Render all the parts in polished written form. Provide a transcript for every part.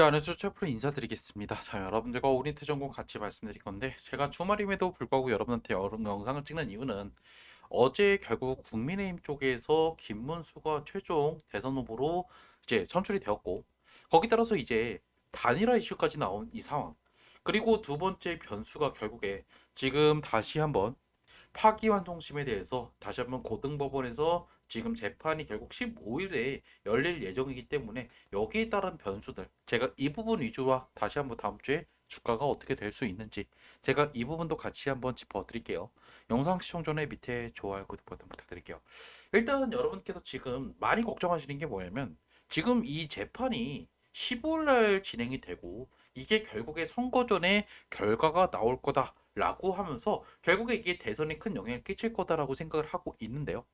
네, 안녕하세요. 셰프로 인사드리겠습니다. 자, 여러분들과 오리엔트 전공 같이 말씀드릴 건데, 제가 주말임에도 불구하고 여러분한테 여러 영상을 찍는 이유는 어제 결국 국민의힘 쪽에서 김문수가 최종 대선 후보로 이제 선출이 되었고, 거기 따라서 이제 단일화 이슈까지 나온 이 상황. 그리고 두 번째 변수가 결국에 지금 다시 한번 파기환송심에 대해서 다시 한번 고등법원에서 지금 재판이 결국 15일에 열릴 예정이기 때문에 여기에 따른 변수들 제가 이 부분 위주로 다시 한번 다음 주에 주가가 어떻게 될 수 있는지 제가 이 부분도 같이 한번 짚어드릴게요. 영상 시청 전에 밑에 좋아요, 구독 버튼 부탁드릴게요. 일단 여러분께서 지금 많이 걱정하시는 게 뭐냐면 지금 이 재판이 15일 날 진행이 되고 이게 결국에 선거 전에 결과가 나올 거다 라고 하면서 결국에 이게 대선에 큰 영향을 끼칠 거다라고 생각을 하고 있는데요.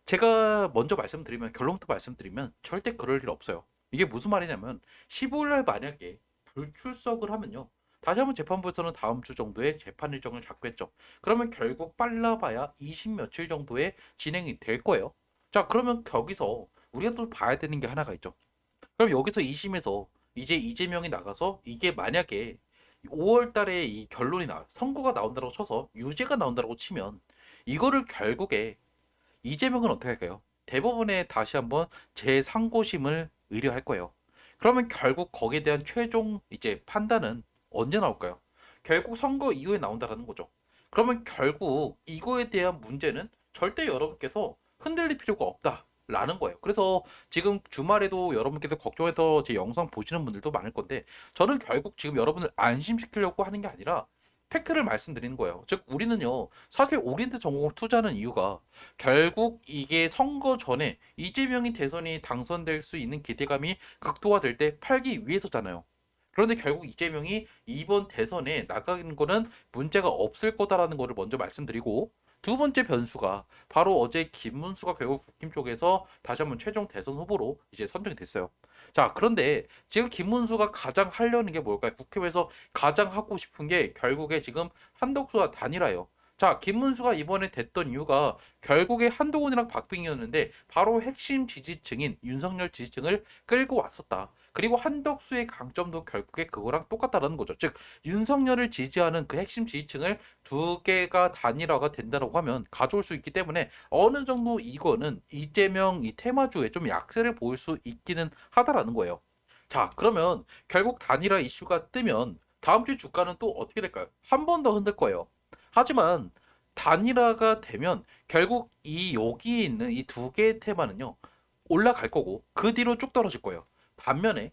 제가 먼저 말씀드리면 결론부터 말씀드리면 절대 그럴 일 없어요. 이게 무슨 말이냐면 15일 날 만약에 불출석을 하면요. 다시 한번 재판부에서는 다음 주 정도에 재판 일정을 잡겠죠. 그러면 결국 빨라봐야 20 며칠 정도에 진행이 될 거예요. 자, 그러면 거기서 우리가 또 봐야 되는 게 하나가 있죠. 그럼 여기서 2심에서 이제 이재명이 나가서 이게 만약에 5월 달에 이 결론이 선거가 나온다고 쳐서 유죄가 나온다고 치면 이거를 결국에 이재명은 어떻게 할까요? 대법원에 다시 한번 재상고심을 의뢰할 거예요. 그러면 결국 거기에 대한 최종 이제 판단은 언제 나올까요? 결국 선거 이후에 나온다라는 거죠. 그러면 결국 이거에 대한 문제는 절대 여러분께서 흔들릴 필요가 없다라는 거예요. 그래서 지금 주말에도 여러분께서 걱정해서 제 영상 보시는 분들도 많을 건데 저는 결국 지금 여러분을 안심시키려고 하는 게 아니라 팩트를 말씀드리는 거예요. 즉 우리는요 사실 오리엔트 전공을 투자하는 이유가 결국 이게 선거 전에 이재명이 대선이 당선될 수 있는 기대감이 극도화될 때 팔기 위해서잖아요. 그런데 결국 이재명이 이번 대선에 나가는 거는 문제가 없을 거다라는 거를 먼저 말씀드리고 두 번째 변수가 바로 어제 김문수가 결국 국힘 쪽에서 다시 한번 최종 대선 후보로 이제 선정이 됐어요. 자, 그런데 지금 김문수가 가장 하려는 게 뭘까요? 국힘에서 가장 하고 싶은 게 결국에 지금 한덕수와 단일화예요. 자, 김문수가 이번에 됐던 이유가 결국에 한동훈이랑 박빙이었는데 바로 핵심 지지층인 윤석열 지지층을 끌고 왔었다. 그리고 한덕수의 강점도 결국에 그거랑 똑같다는 거죠. 즉 윤석열을 지지하는 그 핵심 지지층을 두 개가 단일화가 된다고 하면 가져올 수 있기 때문에 어느 정도 이거는 이재명 이 테마주에 좀 약세를 보일 수 있기는 하다라는 거예요. 자, 그러면 결국 단일화 이슈가 뜨면 다음 주 주가는 또 어떻게 될까요? 한 번 더 흔들 거예요. 하지만 단일화가 되면 결국 이 여기에 있는 이 두 개의 테마는요 올라갈 거고 그 뒤로 쭉 떨어질 거예요. 반면에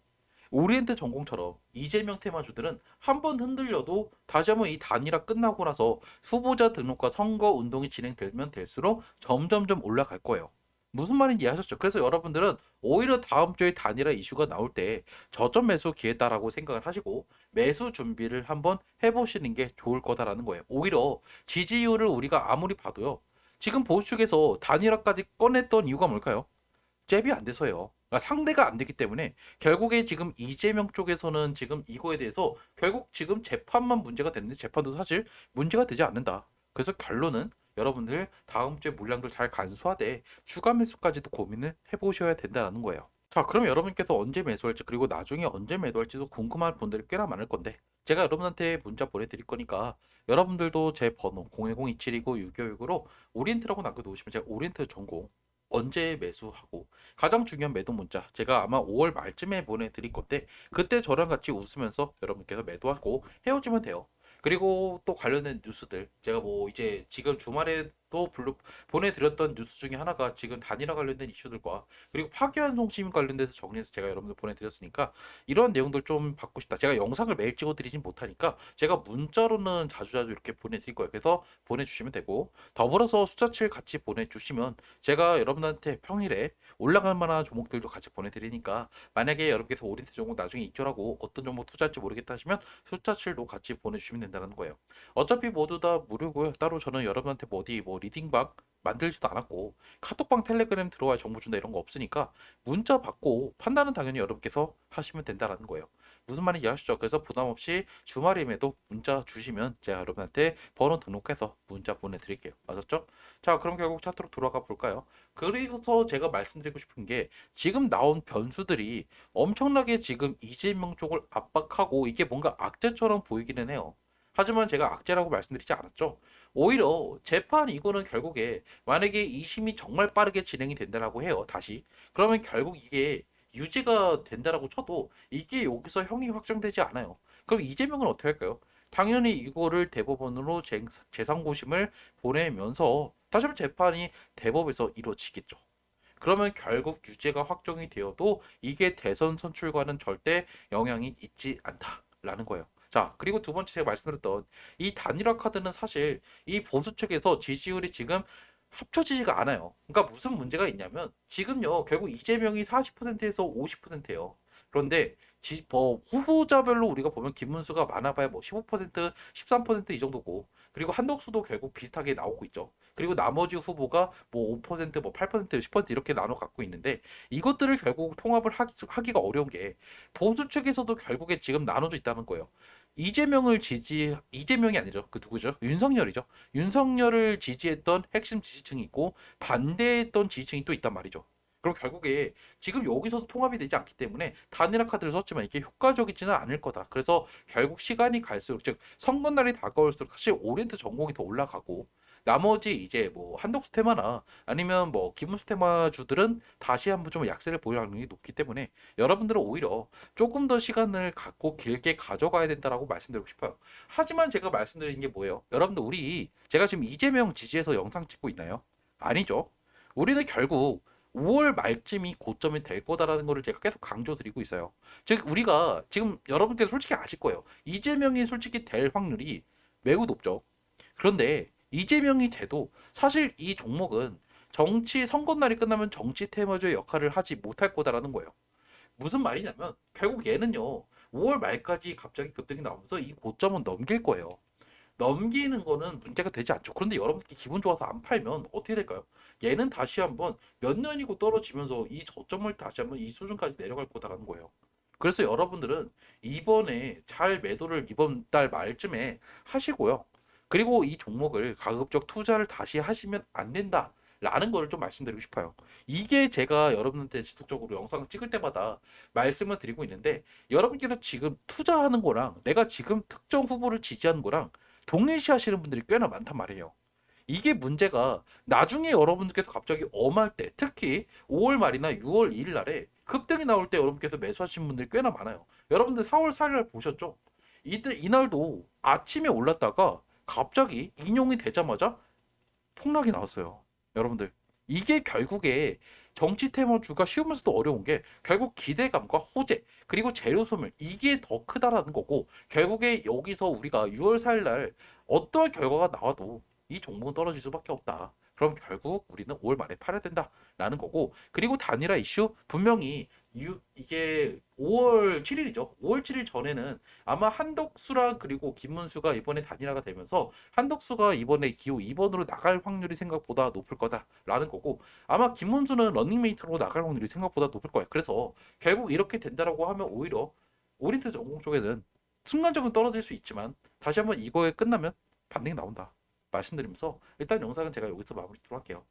오리엔트 전공처럼 이재명 테마주들은 한 번 흔들려도 다시 한번 이 단일화 끝나고 나서 후보자 등록과 선거 운동이 진행되면 될수록 점점점 올라갈 거예요. 무슨 말인지 이해하셨죠? 그래서 여러분들은 오히려 다음 주에 단일화 이슈가 나올 때 저점 매수 기회다라고 생각을 하시고 매수 준비를 한번 해보시는 게 좋을 거다라는 거예요. 오히려 지지율을 우리가 아무리 봐도요. 지금 보수 측에서 단일화까지 꺼냈던 이유가 뭘까요? 잽이 안 돼서요. 그러니까 상대가 안 되기 때문에 결국에 지금 이재명 쪽에서는 지금 이거에 대해서 결국 지금 재판만 문제가 됐는데 재판도 사실 문제가 되지 않는다. 그래서 결론은 여러분들 다음 주에 물량들 잘 간수하되 추가 매수까지도 고민을 해보셔야 된다는 거예요. 자, 그럼 여러분께서 언제 매수할지 그리고 나중에 언제 매도할지도 궁금한 분들이 꽤나 많을 건데 제가 여러분한테 문자 보내드릴 거니까 여러분들도 제 번호 010-2729-626으로 오리엔트라고 남겨놓으시면 제가 오리엔트 전공 언제 매수하고 가장 중요한 매도 문자 제가 아마 5월 말쯤에 보내드릴 건데 그때 저랑 같이 웃으면서 여러분께서 매도하고 헤어지면 돼요. 그리고 또 관련된 뉴스들 제가 뭐 이제 지금 주말에 또 보내드렸던 뉴스 중에 하나가 지금 단일화 관련된 이슈들과 그리고 파기환송 시민 관련돼서 정리해서 제가 여러분들 보내드렸으니까 이런 내용들 좀 받고 싶다. 제가 영상을 매일 찍어드리진 못하니까 제가 문자로는 자주자주 이렇게 보내드릴 거예요. 그래서 보내주시면 되고 더불어서 숫자칠 같이 보내주시면 제가 여러분한테 평일에 올라갈 만한 종목들도 같이 보내드리니까 만약에 여러분께서 오리엔트 종목 나중에 익절하고 어떤 종목 투자할지 모르겠다 하시면 숫자칠도 같이 보내주시면 된다는 거예요. 어차피 모두 다 무료고요. 따로 저는 여러분한테 뭐 어디 뭐 뭐 리딩방 만들지도 않았고 카톡방 텔레그램 들어와야 정보 준다 이런 거 없으니까 문자 받고 판단은 당연히 여러분께서 하시면 된다라는 거예요. 무슨 말인지 아시죠? 그래서 부담 없이 주말임에도 문자 주시면 제가 여러분한테 번호 등록해서 문자 보내드릴게요. 맞았죠? 자, 그럼 결국 차트로 돌아가 볼까요? 그래서 제가 말씀드리고 싶은 게 지금 나온 변수들이 엄청나게 지금 이재명 쪽을 압박하고 이게 뭔가 악재처럼 보이기는 해요. 하지만 제가 악재라고 말씀드리지 않았죠. 오히려 재판 이거는 결국에 만약에 2심이 정말 빠르게 진행이 된다라고 해요. 다시. 그러면 결국 이게 유죄가 된다라고 쳐도 이게 여기서 형이 확정되지 않아요. 그럼 이재명은 어떻게 할까요? 당연히 이거를 대법원으로 재상고심을 보내면서 다시 한번 재판이 대법에서 이루어지겠죠. 그러면 결국 유죄가 확정이 되어도 이게 대선 선출과는 절대 영향이 있지 않다라는 거예요. 자, 그리고 두 번째 제가 말씀드렸던 이 단일화 카드는 사실 이 보수 측에서 지지율이 지금 합쳐지지가 않아요. 그러니까 무슨 문제가 있냐면 지금요 결국 이재명이 40%에서 50%예요. 그런데 뭐 후보자별로 우리가 보면 김문수가 많아봐야 뭐 15%, 13%이 정도고 그리고 한덕수도 결국 비슷하게 나오고 있죠. 그리고 나머지 후보가 뭐 5%, 뭐 8%, 10% 이렇게 나눠 갖고 있는데 이것들을 결국 통합을 하기가 어려운 게 보수 측에서도 결국에 지금 나눠져 있다는 거예요. 이재명이 아니죠. 그 누구죠? 윤석열이죠. 윤석열을 지지했던 핵심 지지층이 있고 반대했던 지지층이 또 있단 말이죠. 그럼 결국에 지금 여기서도 통합이 되지 않기 때문에 단일화 카드를 썼지만 이게 효과적이지는 않을 거다. 그래서 결국 시간이 갈수록 즉 선거날이 다가올수록 사실 오리엔트 전공이 더 올라가고 나머지 이제 뭐 한덕수 테마나 아니면 뭐 김문수 테마주들은 다시 한번 좀 약세를 보일 확률이 높기 때문에 여러분들은 오히려 조금 더 시간을 갖고 길게 가져가야 된다라고 말씀드리고 싶어요. 하지만 제가 말씀드리는 게 뭐예요? 여러분들 우리 제가 지금 이재명 지지해서 영상 찍고 있나요? 아니죠. 우리는 결국 5월 말쯤이 고점이 될 거다라는 거를 제가 계속 강조드리고 있어요. 즉 우리가 지금 여러분들 솔직히 아실 거예요. 이재명이 솔직히 될 확률이 매우 높죠. 그런데 이재명이 돼도 사실 이 종목은 정치 선거날이 끝나면 정치 테마주의 역할을 하지 못할 거다라는 거예요. 무슨 말이냐면 결국 얘는요 5월 말까지 갑자기 급등이 나오면서 이 고점은 넘길 거예요. 넘기는 거는 문제가 되지 않죠. 그런데 여러분께 기분 좋아서 안 팔면 어떻게 될까요? 얘는 다시 한번 몇 년이고 떨어지면서 이 저점을 다시 한번 이 수준까지 내려갈 거다라는 거예요. 그래서 여러분들은 이번에 잘 매도를 이번 달 말쯤에 하시고요. 그리고 이 종목을 가급적 투자를 다시 하시면 안 된다. 라는 거를 좀 말씀드리고 싶어요. 이게 제가 여러분한테 지속적으로 영상을 찍을 때마다 말씀을 드리고 있는데 여러분께서 지금 투자하는 거랑 내가 지금 특정 후보를 지지하는 거랑 동일시 하시는 분들이 꽤나 많단 말이에요. 이게 문제가 나중에 여러분들께서 갑자기 엄할 때 특히 5월 말이나 6월 2일 날에 급등이 나올 때 여러분께서 매수하신 분들이 꽤나 많아요. 여러분들 4월 4일 날 보셨죠? 이날도 아침에 올랐다가 갑자기 인용이 되자마자 폭락이 나왔어요. 여러분들 이게 결국에 정치 테마주가 쉬우면서도 어려운 게 결국 기대감과 호재 그리고 재료 소멸 이게 더 크다라는 거고 결국에 여기서 우리가 6월 4일 날 어떠한 결과가 나와도 이 종목은 떨어질 수밖에 없다. 그럼 결국 우리는 5월 말에 팔아야 된다라는 거고 그리고 단일화 이슈 분명히 이게 5월 7일이죠. 5월 7일 전에는 아마 한덕수랑 그리고 김문수가 이번에 단일화가 되면서 한덕수가 이번에 기호 2번으로 나갈 확률이 생각보다 높을 거다라는 거고 아마 김문수는 런닝메이트로 나갈 확률이 생각보다 높을 거예요. 그래서 결국 이렇게 된다라고 하면 오히려 오리엔트 전공 쪽에는 순간적으로 떨어질 수 있지만 다시 한번 이거에 끝나면 반등이 나온다. 말씀드리면서 일단 영상은 제가 여기서 마무리하도록 할게요.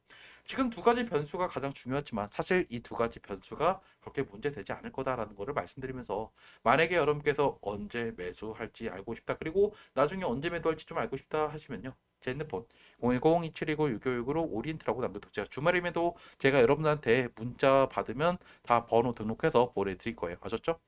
지금 두 가지 변수가 가장 중요하지만 사실 이 두 가지 변수가 그렇게 문제되지 않을 거다라는 거를 말씀드리면서 만약에 여러분께서 언제 매수할지 알고 싶다 그리고 나중에 언제 매도할지 좀 알고 싶다 하시면요. 제 핸드폰 010-2719-6565로 오리엔트라고 남겨두세요. 주말임에도 제가 여러분한테 문자 받으면 다 번호 등록해서 보내드릴 거예요. 아셨죠?